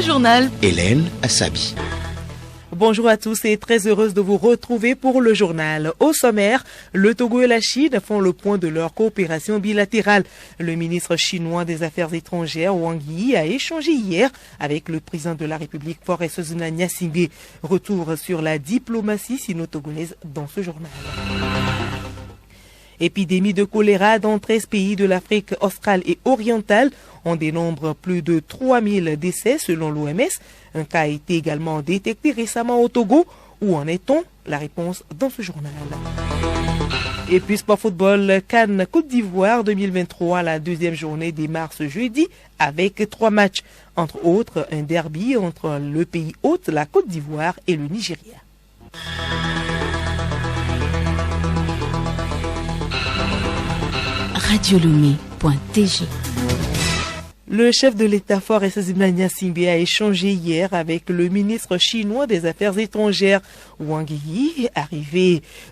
journal. Hélène Assabi. Bonjour à tous et très heureuse de vous retrouver pour le journal. Au sommaire, le Togo et la Chine font le point de leur coopération bilatérale. Le ministre chinois des Affaires étrangères, Wang Yi, a échangé hier avec le président de la République, Faure Gnassingbé. Retour sur la diplomatie sino-togolaise dans ce journal. Épidémie de choléra dans 13 pays de l'Afrique australe et orientale. On dénombre plus de 3000 décès selon l'OMS. Un cas a été également détecté récemment au Togo. Où en est-on? La réponse dans ce journal. Et puis sport football, CAN Côte d'Ivoire 2023, la deuxième journée démarre ce jeudi avec 3 matchs. Entre autres, un derby entre le pays hôte, la Côte d'Ivoire et le Nigeria. Radiolomé.tg. Le chef de l'État Faure Gnassingbé a échangé hier avec le ministre chinois des Affaires étrangères, Wang Yi.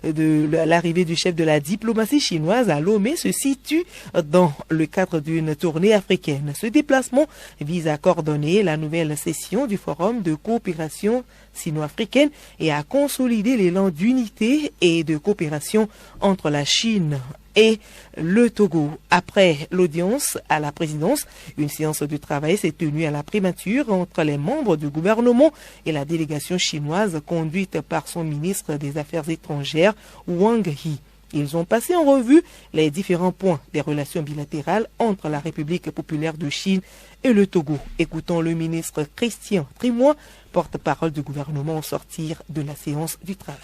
L'arrivée du chef de la diplomatie chinoise à Lomé se situe dans le cadre d'une tournée africaine. Ce déplacement vise à coordonner la nouvelle session du Forum de coopération sino-africaine et à consolider l'élan d'unité et de coopération entre la Chine et le Togo. Après l'audience à la présidence, une séance de travail s'est tenue à la primature entre les membres du gouvernement et la délégation chinoise conduite par son ministre des Affaires étrangères, Wang Yi. Ils ont passé en revue les différents points des relations bilatérales entre la République populaire de Chine et le Togo. Écoutons le ministre Christian Trimois, porte-parole du gouvernement au sortir de la séance du travail.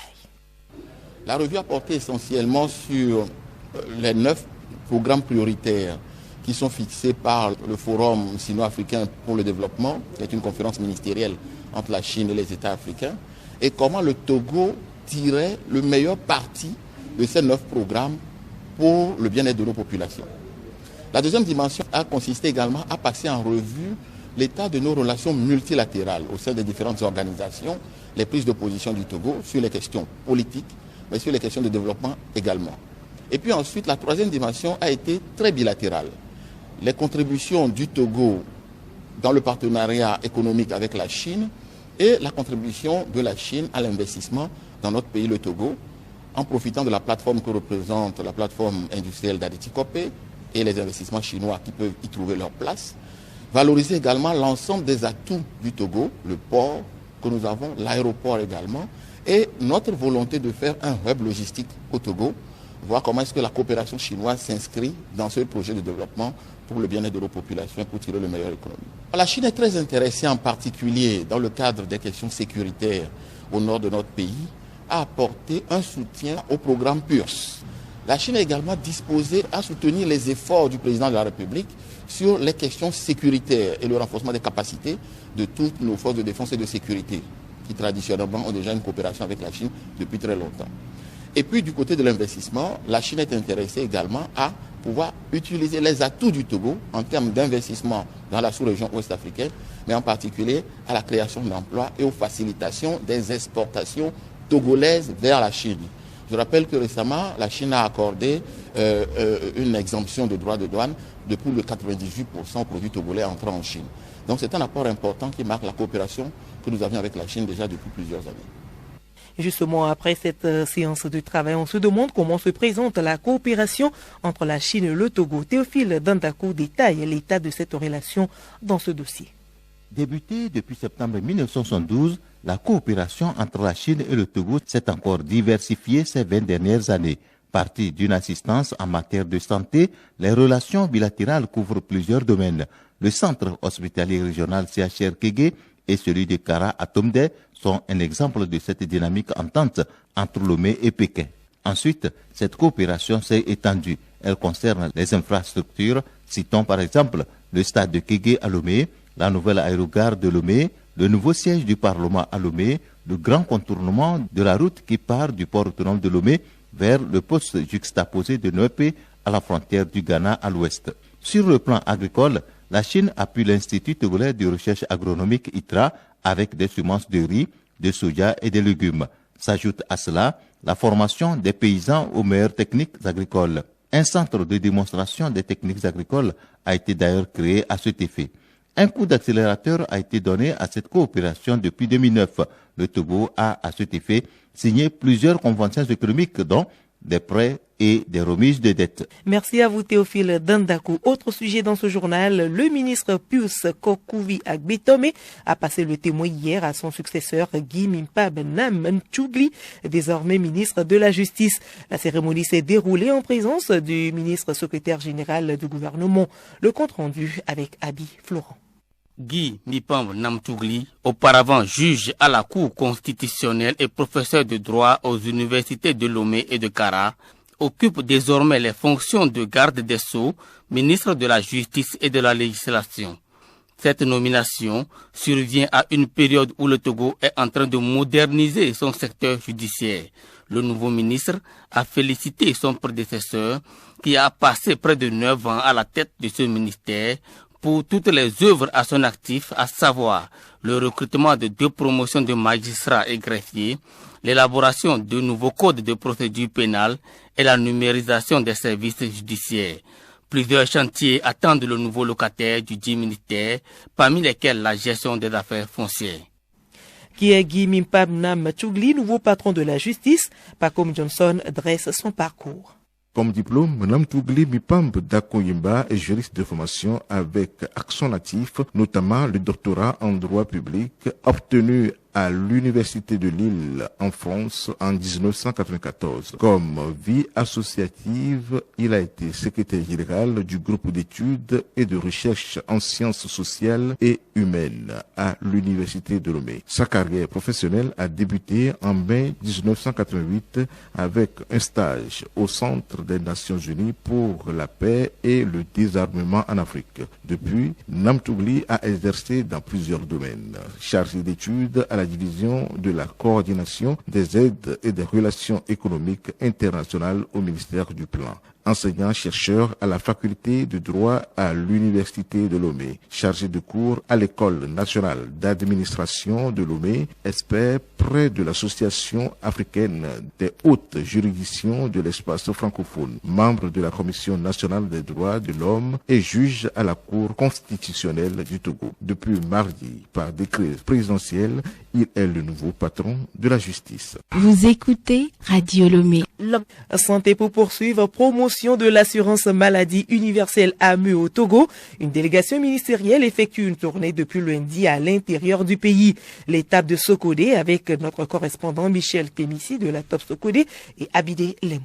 La revue a porté essentiellement sur les 9 programmes prioritaires qui sont fixés par le Forum sino-africain pour le développement, qui est une conférence ministérielle entre la Chine et les États africains, et comment le Togo tirait le meilleur parti de ces 9 programmes pour le bien-être de nos populations. La deuxième dimension a consisté également à passer en revue l'état de nos relations multilatérales au sein des différentes organisations, les prises de position du Togo sur les questions politiques, mais sur les questions de développement également. Et puis ensuite, la troisième dimension a été très bilatérale. Les contributions du Togo dans le partenariat économique avec la Chine et la contribution de la Chine à l'investissement dans notre pays, le Togo, en profitant de la plateforme que représente la plateforme industrielle d'Aditi-Copé et les investissements chinois qui peuvent y trouver leur place. Valoriser également l'ensemble des atouts du Togo, le port que nous avons, l'aéroport également, et notre volonté de faire un hub logistique au Togo, voir comment est-ce que la coopération chinoise s'inscrit dans ce projet de développement pour le bien-être de nos populations et pour tirer le meilleur économique. La Chine est très intéressée, en particulier dans le cadre des questions sécuritaires au nord de notre pays, à apporter un soutien au programme PURS. La Chine est également disposée à soutenir les efforts du président de la République sur les questions sécuritaires et le renforcement des capacités de toutes nos forces de défense et de sécurité, qui traditionnellement ont déjà une coopération avec la Chine depuis très longtemps. Et puis du côté de l'investissement, la Chine est intéressée également à pouvoir utiliser les atouts du Togo en termes d'investissement dans la sous-région ouest-africaine, mais en particulier à la création d'emplois et aux facilitations des exportations togolaises vers la Chine. Je rappelle que récemment, la Chine a accordé une exemption de droits de douane de plus de 98% aux produits togolais entrant en Chine. Donc c'est un apport important qui marque la coopération que nous avions avec la Chine déjà depuis plusieurs années. Justement, après cette séance de travail, on se demande comment se présente la coopération entre la Chine et le Togo. Théophile Dandakou détaille l'état de cette relation dans ce dossier. Débutée depuis septembre 1972, la coopération entre la Chine et le Togo s'est encore diversifiée ces 20 dernières années. Partie d'une assistance en matière de santé, les relations bilatérales couvrent plusieurs domaines. Le centre hospitalier régional CHR Kégué et celui de Kara à Tomdé sont un exemple de cette dynamique entente entre Lomé et Pékin. Ensuite, cette coopération s'est étendue. Elle concerne les infrastructures. Citons par exemple le stade de Kégué à Lomé, la nouvelle aérogare de Lomé, le nouveau siège du Parlement à Lomé, le grand contournement de la route qui part du port autonome de Lomé vers le poste juxtaposé de Noépé à la frontière du Ghana à l'ouest. Sur le plan agricole, la Chine appuie l'Institut togolais de recherche agronomique ITRA avec des semences de riz, de soja et de légumes. S'ajoute à cela la formation des paysans aux meilleures techniques agricoles. Un centre de démonstration des techniques agricoles a été d'ailleurs créé à cet effet. Un coup d'accélérateur a été donné à cette coopération depuis 2009. Le Togo a, à cet effet, signé plusieurs conventions économiques, dont des prêts et des remises de dettes. Merci à vous Théophile Dandakou. Autre sujet dans ce journal, le ministre Pius Kokouvi Agbetome a passé le témoin hier à son successeur Guy Mimpab Nam-Ntchougli, désormais ministre de la Justice. La cérémonie s'est déroulée en présence du ministre secrétaire général du gouvernement. Le compte rendu avec Abi Florent. Guy Mimpab Nam-Ntchougli, auparavant juge à la Cour constitutionnelle et professeur de droit aux universités de Lomé et de Kara, occupe désormais les fonctions de garde des Sceaux, ministre de la Justice et de la Législation. Cette nomination survient à une période où le Togo est en train de moderniser son secteur judiciaire. Le nouveau ministre a félicité son prédécesseur qui a passé près de 9 ans à la tête de ce ministère pour toutes les œuvres à son actif, à savoir le recrutement de 2 promotions de magistrats et greffiers, l'élaboration de nouveaux codes de procédure pénale et la numérisation des services judiciaires. Plusieurs chantiers attendent le nouveau locataire du dit ministère, parmi lesquels la gestion des affaires foncières. Qui est Guy Mimpab Nam-Ntchougli, nouveau patron de la justice? Pacom Johnson dresse son parcours. Comme diplôme, Nam-Ntchougli Mimpab Dakoyimba est juriste de formation avec accent natif, notamment le doctorat en droit public obtenu à l'Université de Lille en France en 1994. Comme vie associative, il a été secrétaire général du groupe d'études et de recherche en sciences sociales et humaines à l'Université de Lomé. Sa carrière professionnelle a débuté en mai 1988 avec un stage au Centre des Nations Unies pour la paix et le désarmement en Afrique. Depuis, Nam-Ntchougli a exercé dans plusieurs domaines. Chargé d'études à la division de la coordination des aides et des relations économiques internationales au ministère du Plan. Enseignant-chercheur à la faculté de droit à l'Université de Lomé, chargé de cours à l'École nationale d'administration de Lomé, expert près de l'Association africaine des hautes juridictions de l'espace francophone, membre de la Commission nationale des droits de l'homme et juge à la Cour constitutionnelle du Togo. Depuis mardi, par décret présidentiel, il est le nouveau patron de la justice. Vous écoutez Radio Lomé. Santé pour poursuivre, promotion de l'assurance maladie universelle AMU au Togo. Une délégation ministérielle effectue une tournée depuis lundi à l'intérieur du pays. L'étape de Sokodé avec notre correspondant Michel Kémissi de la Top Sokodé et Abidé Lemon.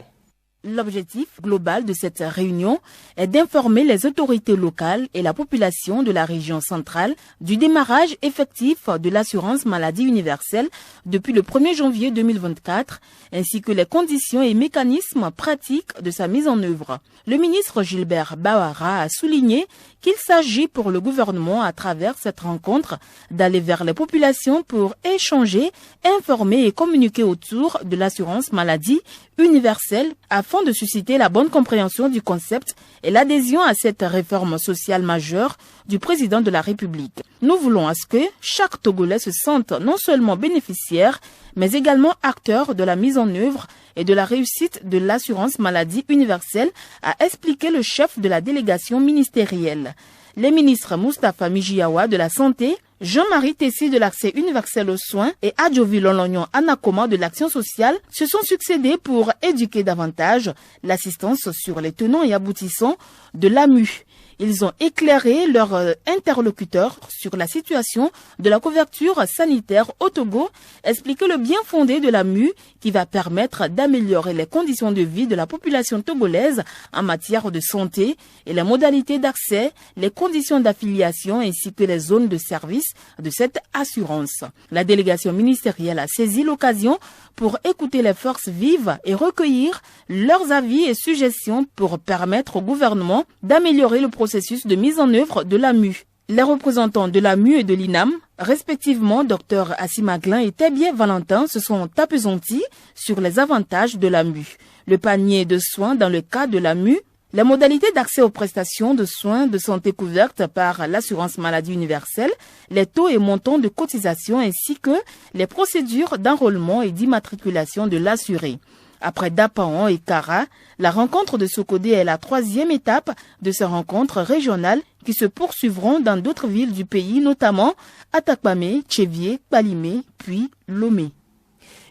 L'objectif global de cette réunion est d'informer les autorités locales et la population de la région centrale du démarrage effectif de l'assurance maladie universelle depuis le 1er janvier 2024, ainsi que les conditions et mécanismes pratiques de sa mise en œuvre. Le ministre Gilbert Bawara a souligné qu'il s'agit pour le gouvernement, à travers cette rencontre, d'aller vers les populations pour échanger, informer et communiquer autour de l'assurance maladie universelle afin de susciter la bonne compréhension du concept et l'adhésion à cette réforme sociale majeure du président de la République. Nous voulons à ce que chaque Togolais se sente non seulement bénéficiaire, mais également acteur de la mise en œuvre et de la réussite de l'assurance maladie universelle, a expliqué le chef de la délégation ministérielle. Les ministres Moustapha Mijiawa de la Santé, Jean-Marie Tessi de l'accès universel aux soins et Adjovi Lolognon Anakoma de l'action sociale se sont succédés pour éduquer davantage l'assistance sur les tenants et aboutissants de l'AMU. Ils ont éclairé leurs interlocuteurs sur la situation de la couverture sanitaire au Togo, expliqué le bien fondé de l'AMU qui va permettre d'améliorer les conditions de vie de la population togolaise en matière de santé et les modalités d'accès, les conditions d'affiliation ainsi que les zones de service de cette assurance. La délégation ministérielle a saisi l'occasion pour écouter les forces vives et recueillir leurs avis et suggestions pour permettre au gouvernement d'améliorer le processus de mise en œuvre de l'AMU. Les représentants de l'AMU et de l'INAM, respectivement Dr Assimaglin et Tébien Valentin, se sont appesantis sur les avantages de l'AMU. Le panier de soins dans le cas de l'AMU, les modalités d'accès aux prestations de soins de santé couvertes par l'assurance maladie universelle, les taux et montants de cotisation ainsi que les procédures d'enrôlement et d'immatriculation de l'assuré. Après Dapaon et Kara, la rencontre de Sokodé est la 3e étape de ces rencontres régionales qui se poursuivront dans d'autres villes du pays, notamment Atakpamé, Tchévié, Kpalimé, puis Lomé.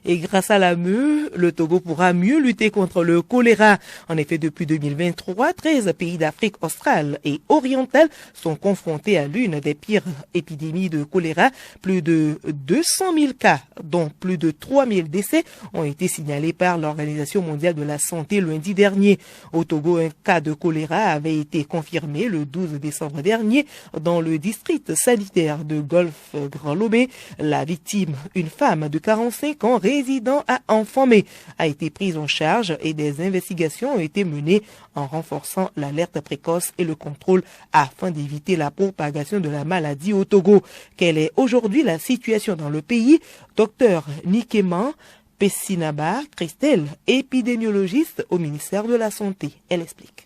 Et grâce à la ME, le Togo pourra mieux lutter contre le choléra. En effet, depuis 2023, 13 pays d'Afrique australe et orientale sont confrontés à l'une des pires épidémies de choléra. Plus de 200 000 cas, dont plus de 3 000 décès, ont été signalés par l'Organisation mondiale de la santé lundi dernier. Au Togo, un cas de choléra avait été confirmé le 12 décembre dernier dans le district sanitaire de Golfe Grand Lomé. La victime, une femme de 45 ans, résident à Enfamé, a été prise en charge et des investigations ont été menées en renforçant l'alerte précoce et le contrôle afin d'éviter la propagation de la maladie au Togo. Quelle est aujourd'hui la situation dans le pays? Docteur Nikema Pessinaba Christelle, épidémiologiste au ministère de la Santé. Elle explique.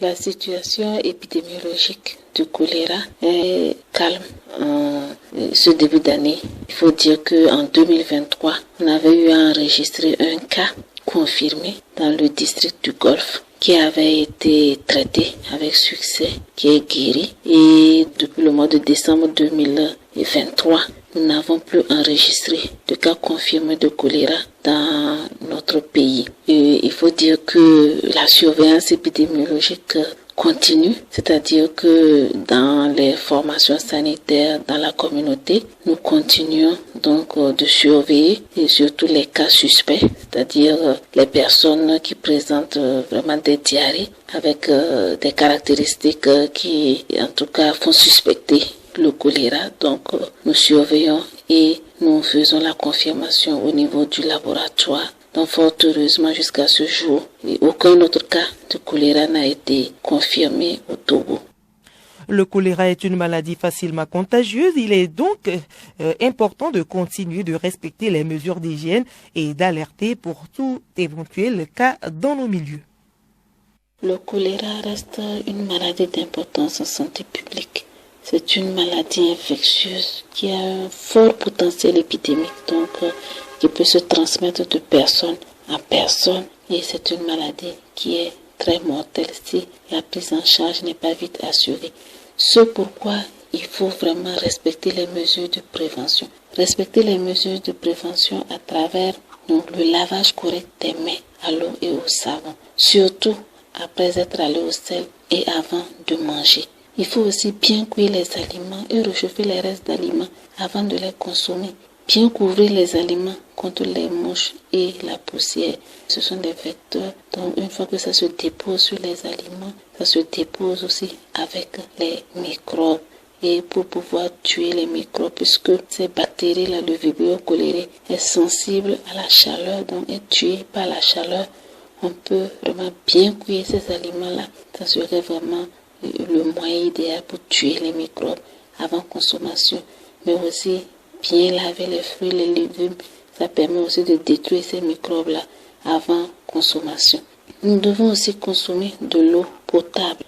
La situation épidémiologique du choléra est calme en ce début d'année. Il faut dire qu'en 2023, on avait eu à enregistrer un cas confirmé dans le district du Golfe qui avait été traité avec succès, qui est guéri. Et depuis le mois de décembre 2023, nous n'avons plus enregistré de cas confirmés de choléra dans notre pays. Et il faut dire que la surveillance épidémiologique continue, c'est-à-dire que dans les formations sanitaires dans la communauté, nous continuons donc de surveiller et surtout les cas suspects, c'est-à-dire les personnes qui présentent vraiment des diarrhées avec des caractéristiques qui en tout cas font suspecter le choléra. Donc nous surveillons et nous faisons la confirmation au niveau du laboratoire. Donc fort heureusement jusqu'à ce jour, aucun autre cas de choléra n'a été confirmé au Togo. Le choléra est une maladie facilement contagieuse. Il est donc important de continuer de respecter les mesures d'hygiène et d'alerter pour tout éventuel cas dans nos milieux. Le choléra reste une maladie d'importance en santé publique. C'est une maladie infectieuse qui a un fort potentiel épidémique, donc qui peut se transmettre de personne à personne. Et c'est une maladie qui est très mortelle si la prise en charge n'est pas vite assurée. Ce pourquoi il faut vraiment respecter les mesures de prévention. Respecter les mesures de prévention à travers donc, le lavage correct des mains à l'eau et au savon. Surtout après être allé au sel et avant de manger. Il faut aussi bien cuire les aliments et réchauffer les restes d'aliments avant de les consommer. Bien couvrir les aliments contre les mouches et la poussière. Ce sont des vecteurs, donc une fois que ça se dépose sur les aliments, ça se dépose aussi avec les microbes. Et pour pouvoir tuer les microbes, puisque ces bactéries-là, le Vibrio cholerae, est sensible à la chaleur, donc est tué par la chaleur, on peut vraiment bien cuire ces aliments-là. Ça serait vraiment le moyen idéal pour tuer les microbes avant consommation, mais aussi bien laver les fruits, les légumes, ça permet aussi de détruire ces microbes-là avant consommation. Nous devons aussi consommer de l'eau potable.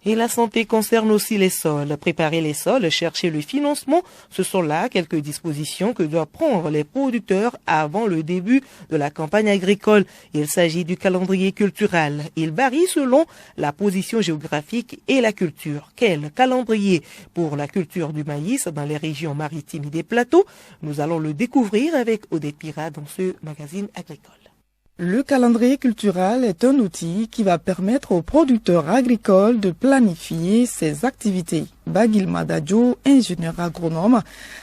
Et la santé concerne aussi les sols. Préparer les sols, chercher le financement, ce sont là quelques dispositions que doivent prendre les producteurs avant le début de la campagne agricole. Il s'agit du calendrier cultural. Il varie selon la position géographique et la culture. Quel calendrier pour la culture du maïs dans les régions maritimes et des plateaux? Nous allons le découvrir avec Odette Pira dans ce magazine agricole. Le calendrier cultural est un outil qui va permettre aux producteurs agricoles de planifier ses activités. Bagil Madadjo, ingénieur agronome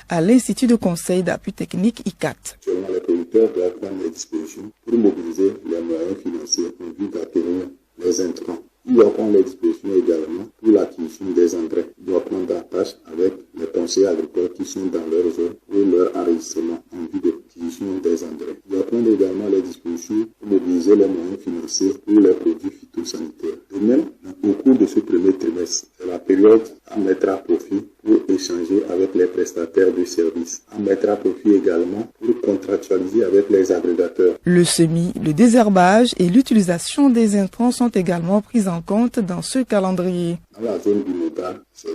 à l'Institut de conseil d'appui technique ICAT. Actuellement, les producteurs doivent prendre les dispositions pour mobiliser les moyens financiers en vue d'acquérir les intrants. Ils doivent prendre les dispositions également pour l'acquisition des engrais. Ils doivent prendre attache avec les conseillers agricoles qui sont dans leur zone pour leur enregistrement en vue de l'acquisition des engrais. Ils doivent prendre également les dispositions pour mobiliser les moyens financiers pour les produits phytosanitaires. De même, au cours de ce premier trimestre, c'est la période à mettre à profit pour échanger avec les prestataires de services, à mettre à profit également pour contractualiser avec les agrégateurs. Le semis, le désherbage et l'utilisation des intrants sont également pris en compte dans ce calendrier. Dans la zone binodale, c'est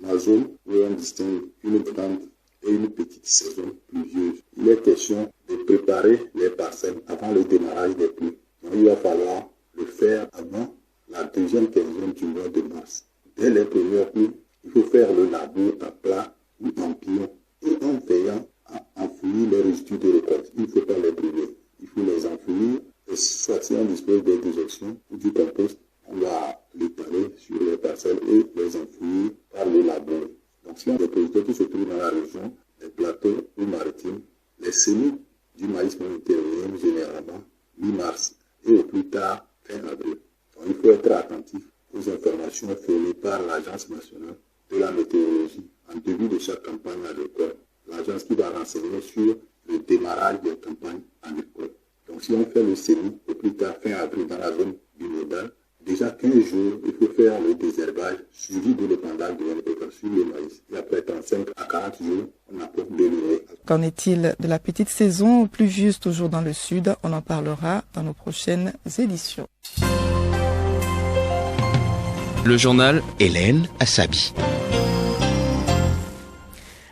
la zone où on distingue une plante et une petite saison pluvieuse. Il est question de préparer les parcelles avant le démarrage des pluies. Donc, il va falloir le faire avant la deuxième quinzaine du mois de mars. Dès les premières pluies, il faut faire le labour à plat ou en pilon et en veillant à enfouir les résidus de récolte. Il ne faut pas les brûler. Il faut les enfouir. Et soit si on dispose des déjections ou du compost, on va l'étaler sur les parcelles et les enfouir par le labour. Donc si on a des producteurs qui se trouvent dans la région, les plateaux ou maritimes, les semis du maïs méditerranéen généralement mi-mars et au plus tard fin avril. Donc il faut être attentif aux informations fournies par l'Agence nationale de la météorologie en début de chaque campagne agricole. L'agence qui va renseigner sur le démarrage des campagnes agricoles. Donc si on fait le semis au plus tard fin avril dans la zone bimodale, déjà 15 jours, il faut faire le désherbage suivi de l'épandage de NPK sur le maïs. Et après 35 à 40 jours, on apporte de l'urée. Qu'en est-il de la petite saison pluvieuse toujours dans le sud? On en parlera dans nos prochaines éditions. Le journal Hélène Assabi.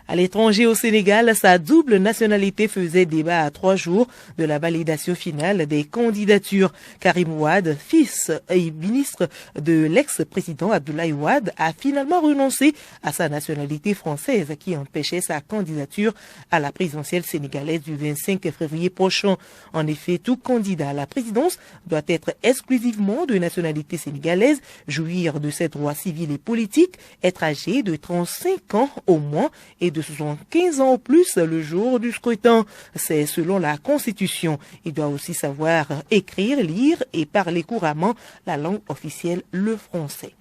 À l'étranger au Sénégal, sa double nationalité faisait débat à 3 jours de la validation finale des candidatures. Karim Wade, fils et ministre de l'ex-président Abdoulaye Wade, a finalement renoncé à sa nationalité française qui empêchait sa candidature à la présidentielle sénégalaise du 25 février prochain. En effet, tout candidat à la présidence doit être exclusivement de nationalité sénégalaise, jouir de ses droits civils et politiques, être âgé de 35 ans au moins et de 75 ans au plus le jour du scrutin. C'est selon la Constitution. Il doit aussi savoir écrire, lire et parler couramment la langue officielle, le français.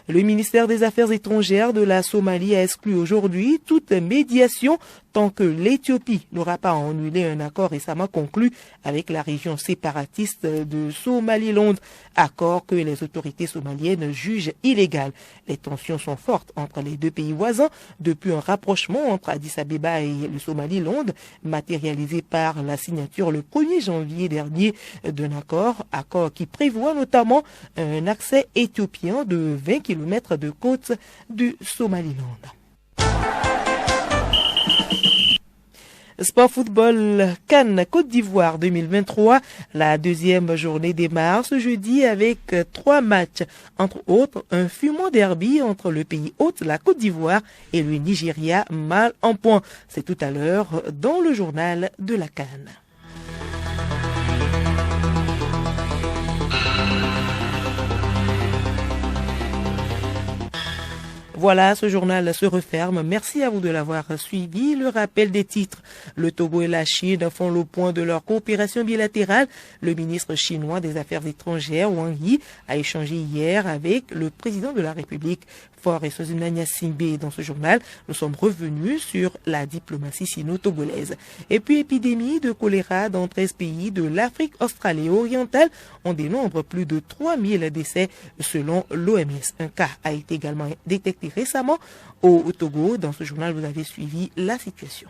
Le ministère des Affaires étrangères de la Somalie a exclu aujourd'hui toute médiation tant que l'Éthiopie n'aura pas annulé un accord récemment conclu avec la région séparatiste de Somaliland, accord que les autorités somaliennes jugent illégal. Les tensions sont fortes entre les deux pays voisins depuis un rapprochement entre Addis Abeba et le Somaliland, matérialisé par la signature le 1er janvier dernier d'un accord qui prévoit notamment un accès éthiopien de 20 km de côte du Somaliland. Sport football CAN Côte d'Ivoire 2023. La deuxième journée démarre ce jeudi avec 3 matchs. Entre autres, un fumant derby entre le pays hôte, la Côte d'Ivoire, et le Nigeria mal en point. C'est tout à l'heure dans le journal de la CAN. Voilà, ce journal se referme. Merci à vous de l'avoir suivi. Le rappel des titres. Le Togo et la Chine font le point de leur coopération bilatérale. Le ministre chinois des Affaires étrangères, Wang Yi, a échangé hier avec le président de la République, Faure Gnassingbé. Dans ce journal, nous sommes revenus sur la diplomatie sino-togolaise. Et puis, épidémie de choléra dans 13 pays de l'Afrique australe et orientale. On dénombre plus de 3000 décès selon l'OMS. Un cas a été également détecté récemment au Togo. Dans ce journal, vous avez suivi la situation.